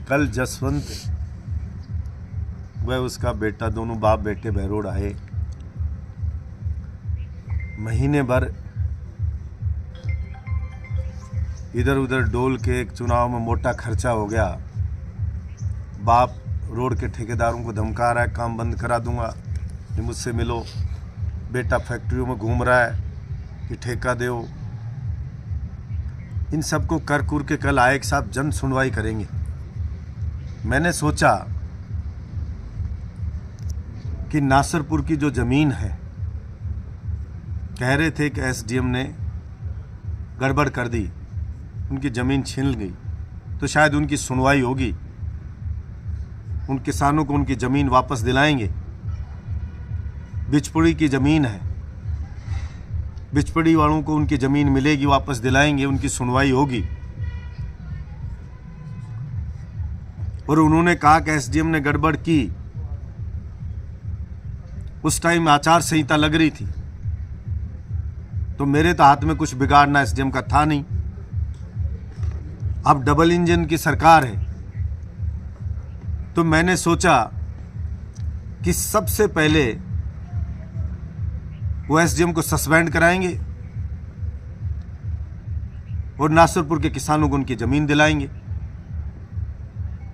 कल जसवंत वह उसका बेटा, दोनों बाप बेटे बहरोड आए। महीने भर इधर उधर डोल के एक चुनाव में मोटा खर्चा हो गया। बाप रोड के ठेकेदारों को धमका रहा है, काम बंद करा दूंगा, ये मुझसे मिलो। बेटा फैक्ट्रियों में घूम रहा है कि ठेका दो। इन सबको कर कुर के कल आए कि साहब जन सुनवाई करेंगे। मैंने सोचा कि नासरपुर की जो ज़मीन है, कह रहे थे कि एसडीएम ने गड़बड़ कर दी, उनकी ज़मीन छीन गई, तो शायद उनकी सुनवाई होगी, उन किसानों को उनकी ज़मीन वापस दिलाएंगे। बिचपुड़ी की ज़मीन है, बिचपड़ी वालों को उनकी ज़मीन मिलेगी, वापस दिलाएंगे, उनकी सुनवाई होगी। और उन्होंने कहा कि एसडीएम ने गड़बड़ की। उस टाइम आचार संहिता लग रही थी, तो मेरे तो हाथ में कुछ बिगाड़ना एसडीएम का था नहीं। अब डबल इंजन की सरकार है, तो मैंने सोचा कि सबसे पहले वो एसडीएम को सस्पेंड कराएंगे और नासरपुर के किसानों को उनकी ज़मीन दिलाएंगे,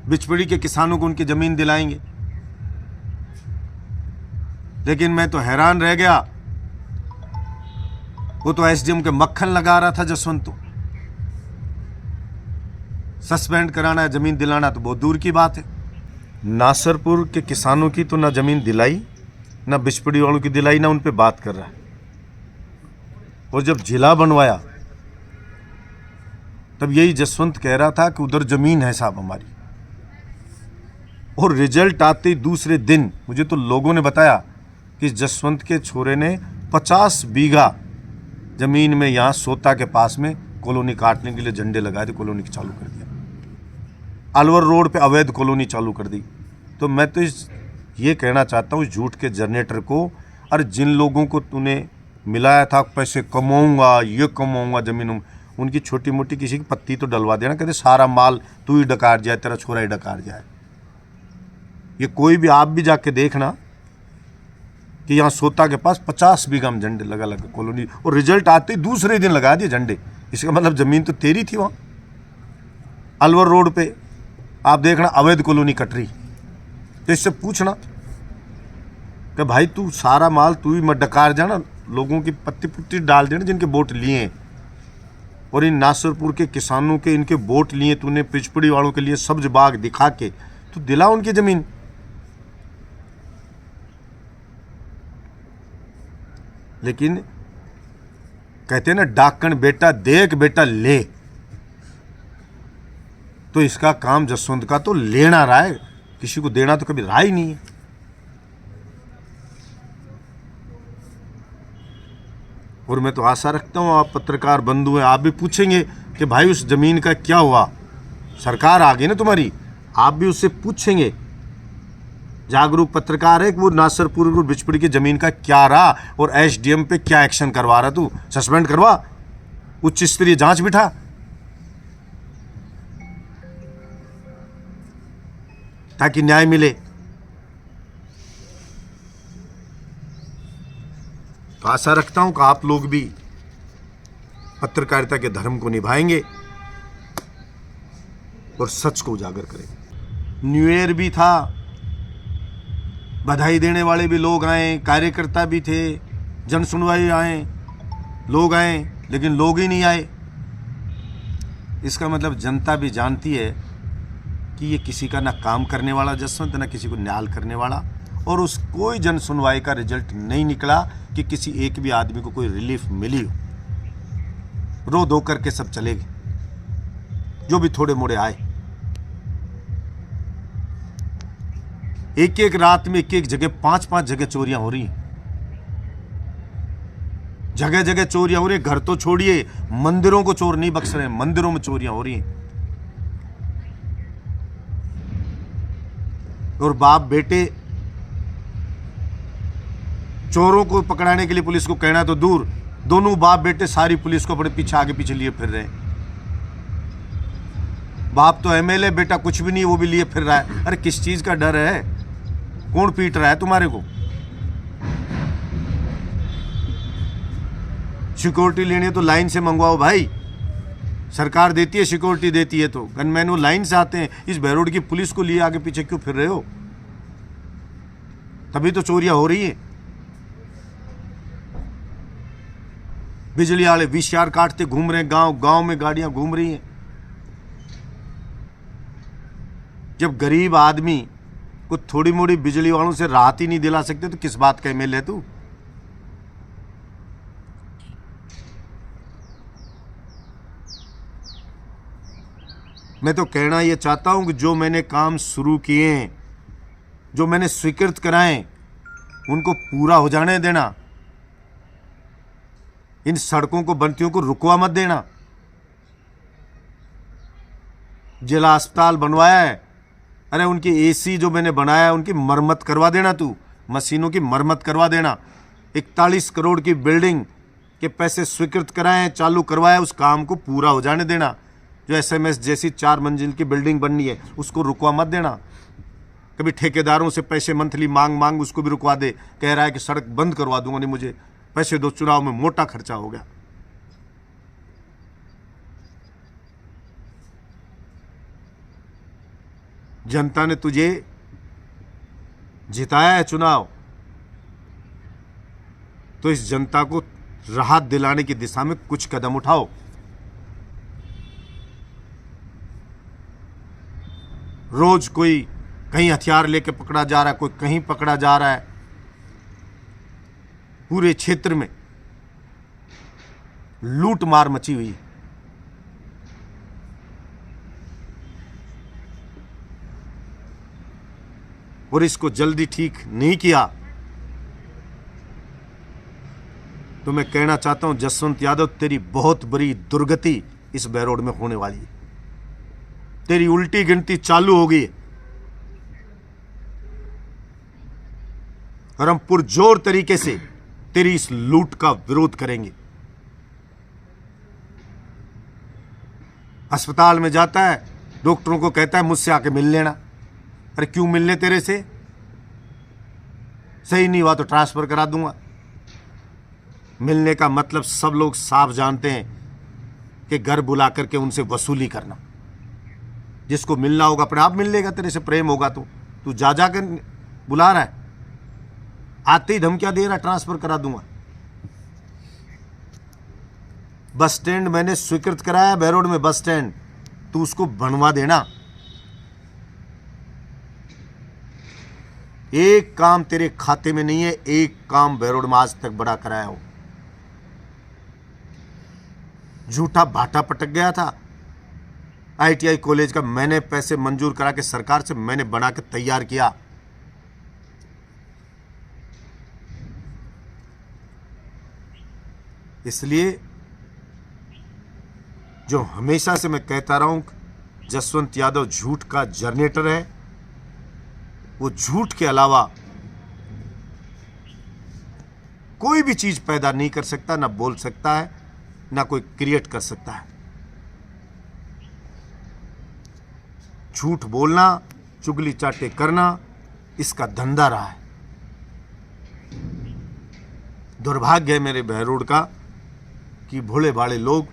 बिचपड़ी के किसानों को उनकी ज़मीन दिलाएंगे। लेकिन मैं तो हैरान रह गया, वो तो एसडीएम के मक्खन लगा रहा था जसवंत। तो सस्पेंड कराना है, ज़मीन दिलाना तो बहुत दूर की बात है। नासरपुर के किसानों की तो ना ज़मीन दिलाई, ना बिचपड़ी वालों की दिलाई, ना उन पे बात कर रहा है। और जब जिला बनवाया तब यही जसवंत कह रहा था कि उधर ज़मीन है साहब हमारी। और रिजल्ट आते दूसरे दिन मुझे तो लोगों ने बताया कि जसवंत के छोरे ने 50 बीघा ज़मीन में यहाँ सोता के पास में कॉलोनी काटने के लिए झंडे लगाए थे, कॉलोनी चालू कर दिया। अलवर रोड पे अवैध कॉलोनी चालू कर दी। तो मैं तो ये कहना चाहता हूँ झूठ के जनरेटर को, और जिन लोगों को तूने मिलाया था पैसे कमाऊंगा, ये कमाऊंगा ज़मीन, उनकी छोटी मोटी किसी की पत्ती तो डलवा देना, कहते सारा माल तू ही डकार जाए, तेरा छोरा ही डकार जाए। ये कोई भी, आप भी जाके देखना कि यहाँ सोता के पास 50 बीघा में झंडे लगा लगा कॉलोनी, और रिजल्ट आते ही दूसरे दिन लगा दिए झंडे। इसका मतलब ज़मीन तो तेरी थी वहाँ। अलवर रोड पे आप देखना अवैध कॉलोनी कट रही। तो इससे पूछना कि भाई तू सारा माल तू ही मत डकार जाना, लोगों की पत्ती पुत्ती डाल देना जिनके वोट लिए। और इन नासरपुर के किसानों के इनके वोट लिए तूने, पिचपड़ी वालों के लिए सब्ज बाग दिखा के तो दिला उनकी ज़मीन। लेकिन कहते हैं ना, डाकण बेटा देख बेटा ले, तो इसका काम जसवंत का तो लेना रहा है, किसी को देना तो कभी रहा ही नहीं है। और मैं तो आशा रखता हूँ आप पत्रकार बंधु हैं, आप भी पूछेंगे कि भाई उस ज़मीन का क्या हुआ। सरकार आ गई ना तुम्हारी, आप भी उससे पूछेंगे, जागरूक पत्रकार है, कि वो नासरपुर और बिचपड़ी की ज़मीन का क्या रहा और एसडीएम पे क्या एक्शन करवा रहा। तू सस्पेंड करवा, उच्च स्तरीय जांच बिठा, ताकि न्याय मिले। तो आशा रखता हूं कि आप लोग भी पत्रकारिता के धर्म को निभाएंगे और सच को उजागर करेंगे। न्यू ईयर भी था, बधाई देने वाले भी लोग आए, कार्यकर्ता भी थे, जन सुनवाई आए, लोग आए, लेकिन लोग ही नहीं आए। इसका मतलब जनता भी जानती है कि ये किसी का ना काम करने वाला जसवंत, ना किसी को न्याय करने वाला। और उस कोई जन सुनवाई का रिजल्ट नहीं निकला कि किसी एक भी आदमी को कोई रिलीफ मिली हो। रो धो करके सब चले गए, जो भी थोड़े मोड़े आए। एक एक रात में एक एक जगह 5-5 जगह चोरियां हो रही हैं, जगह जगह चोरियां हो रही है। घर तो छोड़िए, मंदिरों को चोर नहीं बख्श रहे हैं, मंदिरों में चोरियां हो रही हैं। और बाप बेटे चोरों को पकड़ाने के लिए पुलिस को कहना तो दूर, दोनों बाप बेटे सारी पुलिस को अपने पीछे आगे पीछे लिए फिर रहे हैं। बाप तो एमएलए, बेटा कुछ भी नहीं, वो भी लिए फिर रहा है। अरे किस चीज का डर है? कौन पीट रहा है तुम्हारे को? सिक्योरिटी लेनी है तो लाइन से मंगवाओ भाई, सरकार देती है, सिक्योरिटी देती है, तो गनमैन वो लाइन से आते हैं। इस बहरोड की पुलिस को लिए आगे पीछे क्यों फिर रहे हो? तभी तो चोरियां हो रही है। बिजली वाले वीसीआर काटते घूम रहे हैं, गांव गांव में गाड़ियां घूम रही हैं। जब गरीब आदमी को थोड़ी मोड़ी बिजली वालों से राहत ही नहीं दिला सकते तो किस बात का एमएलए है तू? मैं तो कहना ये चाहता हूं कि जो मैंने काम शुरू किए हैं, जो मैंने स्वीकृत कराए, उनको पूरा हो जाने देना। इन सड़कों को बनतियों को रुकवा मत देना। जिला अस्पताल बनवाया है, अरे उनकी एसी जो मैंने बनाया है उनकी मरम्मत करवा देना, तू मशीनों की मरम्मत करवा देना। 41 करोड़ की बिल्डिंग के पैसे स्वीकृत कराए हैं, चालू करवाया, उस काम को पूरा हो जाने देना। जो एसएमएस जैसी 4 मंजिल की बिल्डिंग बननी है उसको रुकवा मत देना। कभी ठेकेदारों से पैसे मंथली मांग उसको भी रुकवा दे, कह रहा है कि सड़क बंद करवा दूंगा, नहीं मुझे पैसे दो, चुनाव में मोटा खर्चा हो गया। जनता ने तुझे जिताया है चुनाव, तो इस जनता को राहत दिलाने की दिशा में कुछ कदम उठाओ। रोज कोई कहीं हथियार लेके पकड़ा जा रहा है, कोई कहीं पकड़ा जा रहा है। पूरे क्षेत्र में लूट मार मची हुई है। और इसको जल्दी ठीक नहीं किया तो मैं कहना चाहता हूं, जसवंत यादव, तेरी बहुत बड़ी दुर्गति इस बहरोड में होने वाली है। तेरी उल्टी गिनती चालू होगी और हम पुरजोर तरीके से तेरी इस लूट का विरोध करेंगे। अस्पताल में जाता है, डॉक्टरों को कहता है मुझसे आके मिल लेना। अरे क्यों मिलने तेरे से? सही नहीं हुआ तो ट्रांसफर करा दूंगा। मिलने का मतलब सब लोग साफ जानते हैं कि घर बुला करके उनसे वसूली करना। जिसको मिलना होगा अपने आप मिल लेगा, तेरे से प्रेम होगा तो। तू जा कर बुला रहा है, आते ही धमकियां दे रहा है, ट्रांसफर करा दूंगा। बस स्टैंड मैंने स्वीकृत कराया बहरोड में, बस स्टैंड, तू उसको बनवा देना। एक काम तेरे खाते में नहीं है, एक काम बहरोड में आज तक बड़ा कराया हो। झूठा भाटा पटक गया था आईटीआई कॉलेज का, मैंने पैसे मंजूर करा के सरकार से मैंने बना के तैयार किया। इसलिए जो हमेशा से मैं कहता रहा हूं, जसवंत यादव झूठ का जनरेटर है। वो झूठ के अलावा कोई भी चीज पैदा नहीं कर सकता, ना बोल सकता है, ना कोई क्रिएट कर सकता है। झूठ बोलना, चुगली चाटे करना, इसका धंधा रहा है। दुर्भाग्य है मेरे बहरोड का कि भोले भाले लोग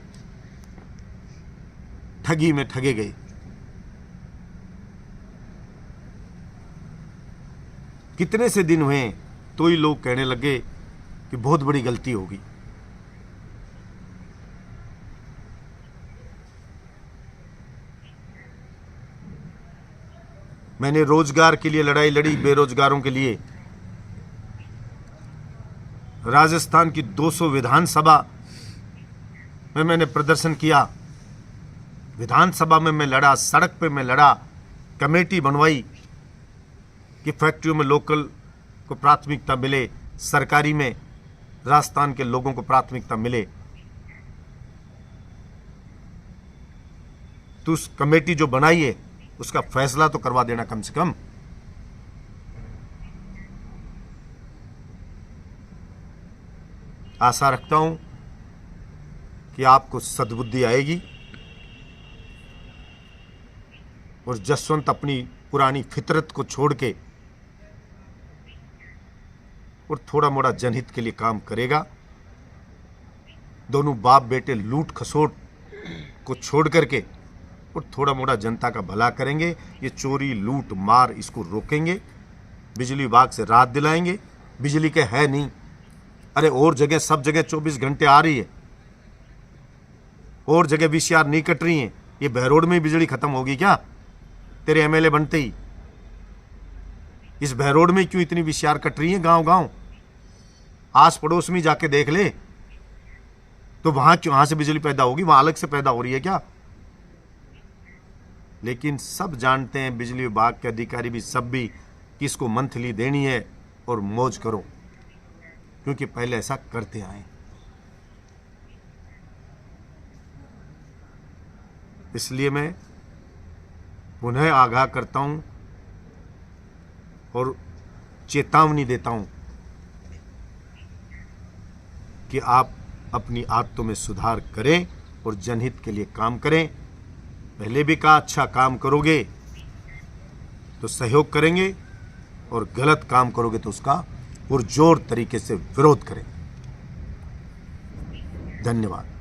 ठगी में ठगे गए। कितने से दिन हुए तो ही लोग कहने लगे कि बहुत बड़ी गलती होगी। मैंने रोजगार के लिए लड़ाई लड़ी, बेरोजगारों के लिए। राजस्थान की 200 विधानसभा में मैंने प्रदर्शन किया। विधानसभा में मैं लड़ा, सड़क पे मैं लड़ा, कमेटी बनवाई कि फैक्ट्रियों में लोकल को प्राथमिकता मिले, सरकारी में राजस्थान के लोगों को प्राथमिकता मिले। तो उस कमेटी जो बनाई है उसका फैसला तो करवा देना कम से कम। आशा रखता हूं कि आपको सद्बुद्धि आएगी और जसवंत अपनी पुरानी फितरत को छोड़ के और थोड़ा मोड़ा जनहित के लिए काम करेगा। दोनों बाप बेटे लूट खसोट को छोड़ करके और थोड़ा मोड़ा जनता का भला करेंगे। ये चोरी लूट मार इसको रोकेंगे, बिजली विभाग से राहत दिलाएंगे। बिजली के है नहीं, अरे और जगह सब जगह 24 घंटे आ रही है, और जगह VCR नहीं कट रही है। ये बहरोड में ही बिजली खत्म होगी क्या तेरे MLA बनते ही? इस बहरोड में क्यों इतनी VCR कट रही है? गांव गांव आस पड़ोस में जाके देख ले, तो वहां से बिजली पैदा होगी, वहां अलग से पैदा हो रही है क्या? लेकिन सब जानते हैं, बिजली विभाग के अधिकारी भी सब भी, कि इसको मंथली देनी है और मौज करो, क्योंकि पहले ऐसा करते आए। इसलिए मैं पुनः आगाह करता हूं और चेतावनी देता हूं कि आप अपनी आदतों में सुधार करें और जनहित के लिए काम करें। पहले भी कहा, अच्छा काम करोगे तो सहयोग करेंगे और गलत काम करोगे तो उसका पुरजोर तरीके से विरोध करें। धन्यवाद।